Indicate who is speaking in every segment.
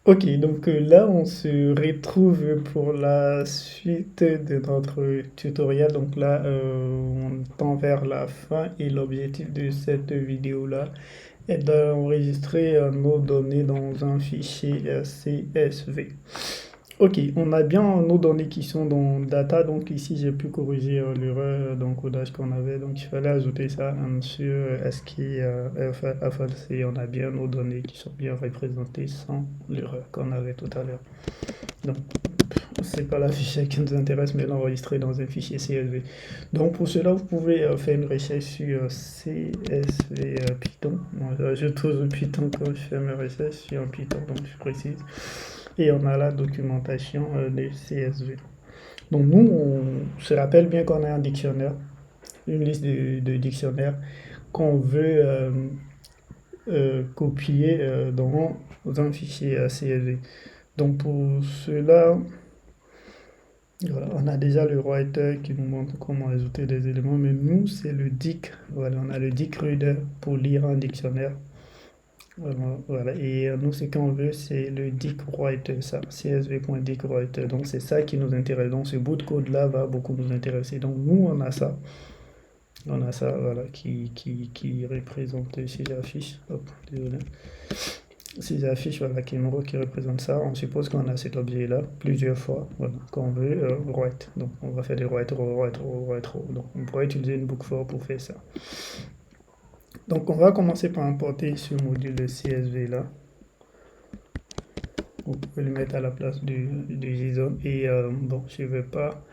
Speaker 1: Ok, donc là on se retrouve pour la suite de notre tutoriel. Donc là on tend vers la fin et l'objectif de cette vidéo-là est d'enregistrer nos données dans un fichier CSV. Ok, on a bien nos données qui sont dans data, donc ici j'ai pu corriger l'erreur d'encodage qu'on avait, donc il fallait ajouter ça sur ASCII FLC, on a bien nos données qui sont bien représentées sans l'erreur qu'on avait tout à l'heure. Donc c'est pas la fichier qui nous intéresse, mais l'enregistrer dans un fichier CSV. Donc pour cela, vous pouvez faire une recherche sur CSV Python. Moi, je trouve Python quand je fais mes recherches sur Python, donc je précise. Et on a la documentation des CSV. Donc nous, on se rappelle bien qu'on a un dictionnaire, une liste de dictionnaires qu'on veut copier dans un fichier CSV. Donc pour cela, voilà, on a déjà le writer qui nous montre comment ajouter des éléments, mais nous, c'est le dict. Voilà, on a le dict reader pour lire un dictionnaire. Voilà. Et nous, ce qu'on veut, c'est le dict writer, ça, csv.dict writer. Donc, c'est ça qui nous intéresse. Donc, ce bout de code-là va beaucoup nous intéresser. Donc, nous, on a ça. On a ça, voilà, qui représente, si j'affiche, hop, désolé. Si j'affiche, voilà, qui représente ça, on suppose qu'on a cet objet-là plusieurs fois, voilà, qu'on veut write. Donc, on va faire des write row, write row, write row. Donc, on pourrait utiliser une book for pour faire ça. Donc, on va commencer par importer ce module de CSV là. Vous pouvez le mettre à la place du JSON. Et bon, je ne vais pas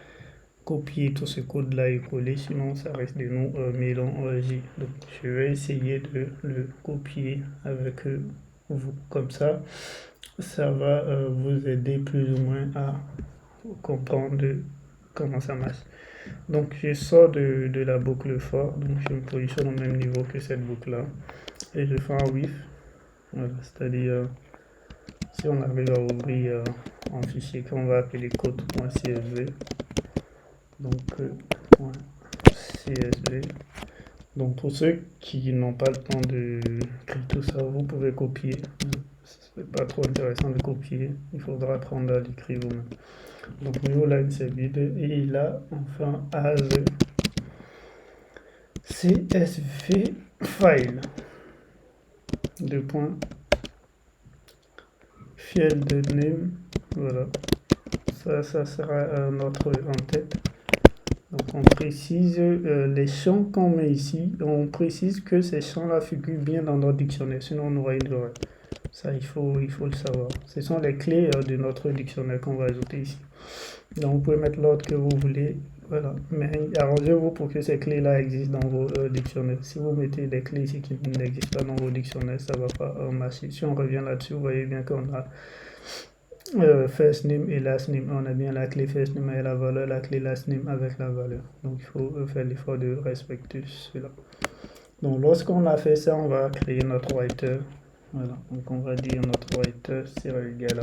Speaker 1: copier tout ce code là et coller, sinon ça risque de nous mélanger. Donc, je vais essayer de le copier avec vous. Comme ça va vous aider plus ou moins à comprendre comment ça marche. Donc, je sors de la boucle for, donc je me positionne au même niveau que cette boucle là. Et je fais un with, voilà, c'est-à-dire si on arrive à ouvrir un fichier qu'on va appeler code.csv, donc .csv. Donc pour ceux qui n'ont pas le temps de créer tout ça, vous pouvez copier. C'est pas trop intéressant de copier, il faudra apprendre à l'écrire vous-même. Donc new line c'est vide et là enfin as csv file deux points field name, voilà, ça sera notre en-tête. Donc on précise les champs qu'on met ici, on précise que ces champs-là figurent bien dans notre dictionnaire, sinon on aura une erreur. Ça, il faut le savoir. Ce sont les clés de notre dictionnaire qu'on va ajouter ici. Donc vous pouvez mettre l'ordre que vous voulez, voilà. Mais arrangez-vous pour que ces clés-là existent dans vos dictionnaires. Si vous mettez des clés ici qui n'existent pas dans vos dictionnaires, ça ne va pas marcher. Si on revient là-dessus, vous voyez bien qu'on a first name et last name. On a bien la clé first name avec la valeur, la clé last name avec la valeur. Donc il faut faire l'effort de respecter cela. Donc lorsqu'on a fait ça, on va créer notre writer. Voilà, donc on va dire notre writer sera égal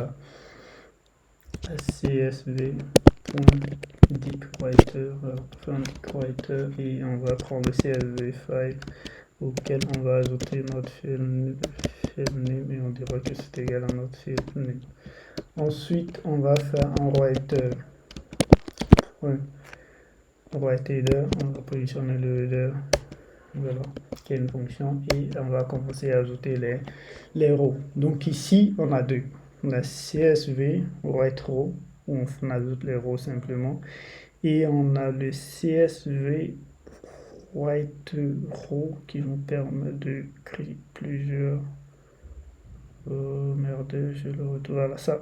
Speaker 1: à csv.dictWriter, writer, et on va prendre le csv file auquel on va ajouter notre field name et on dira que c'est égal à notre field name. Ensuite, on va faire un writer. Write header, on va positionner le header, voilà, qui est une fonction, et on va commencer à ajouter les rows. Donc ici, on a deux. On a CSV, write row, où on ajoute les rows simplement, et on a le CSV write row qui nous permet de créer plusieurs. Merde, je le retrouve. Voilà ça.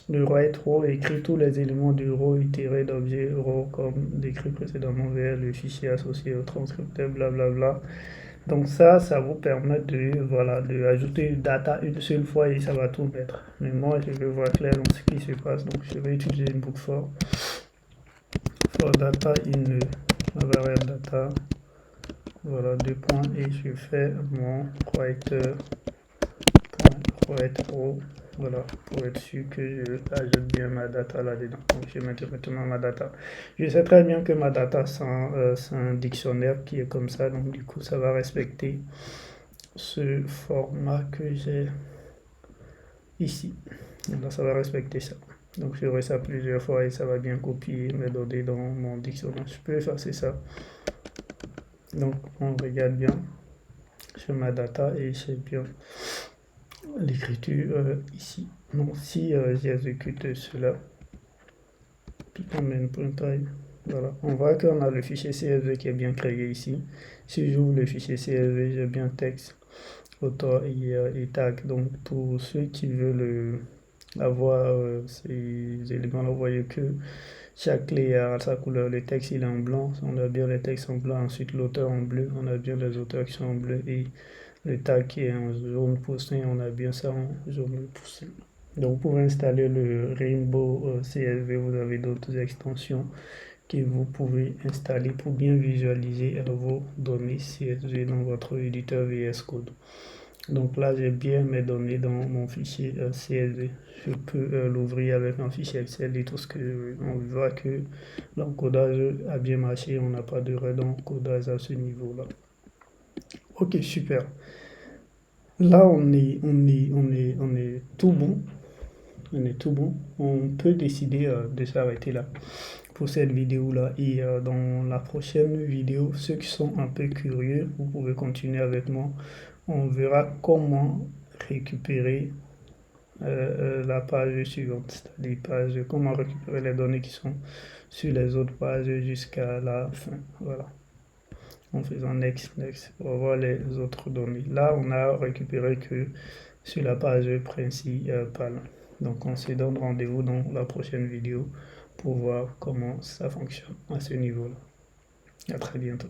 Speaker 1: Le write row écrit tous les éléments du row itéré d'objet row comme décrit précédemment vers le fichier associé au transcripteur, blablabla. Donc ça vous permet de, voilà, de ajouter une data une seule fois et ça va tout mettre. Mais moi, je veux voir clair dans ce qui se passe, donc je vais utiliser une boucle for data in la variable data. Voilà, deux points et je fais mon writer row. Voilà, pour être sûr que je ajoute bien ma data là-dedans. Donc je mets directement ma data. Je sais très bien que ma data c'est un dictionnaire qui est comme ça, donc du coup ça va respecter ce format que j'ai ici. Là, ça va respecter ça. Donc, je ferai ça plusieurs fois et ça va bien copier mes données dans mon dictionnaire. Je peux effacer ça. Donc, on regarde bien sur ma data et c'est bien l'écriture ici. Donc, si j'exécute cela, tout en main.py, voilà, on voit qu'on a le fichier CSV qui est bien créé ici. Si j'ouvre le fichier CSV, j'ai bien texte, auteur et tag. Donc, pour ceux qui veulent avoir ces éléments-là, vous voyez que chaque clé a sa couleur. Le texte, il est en blanc. On a bien les textes en blanc. Ensuite, l'auteur en bleu. On a bien les auteurs qui sont en bleu. Et le tag qui est en jaune poussin. On a bien ça en jaune poussin. Donc, vous pouvez installer le Rainbow CSV. Vous avez d'autres extensions que vous pouvez installer pour bien visualiser vos données CSV dans votre éditeur VS Code. Donc là, j'ai bien mes données dans mon fichier CSV. Je peux l'ouvrir avec un fichier Excel et tout ce que je veux. On voit que l'encodage a bien marché. On n'a pas de d'encodage à ce niveau-là. Ok, super. Là, on est tout bon. On est tout bon. On peut décider de s'arrêter là pour cette vidéo-là. Et dans la prochaine vidéo, ceux qui sont un peu curieux, vous pouvez continuer avec moi. On verra comment récupérer la page suivante, c'est-à-dire comment récupérer les données qui sont sur les autres pages jusqu'à la fin. Voilà. En faisant next, next, pour voir les autres données. Là, on a récupéré que sur la page principale. Donc, on se donne rendez-vous dans la prochaine vidéo pour voir comment ça fonctionne à ce niveau-là. À très bientôt.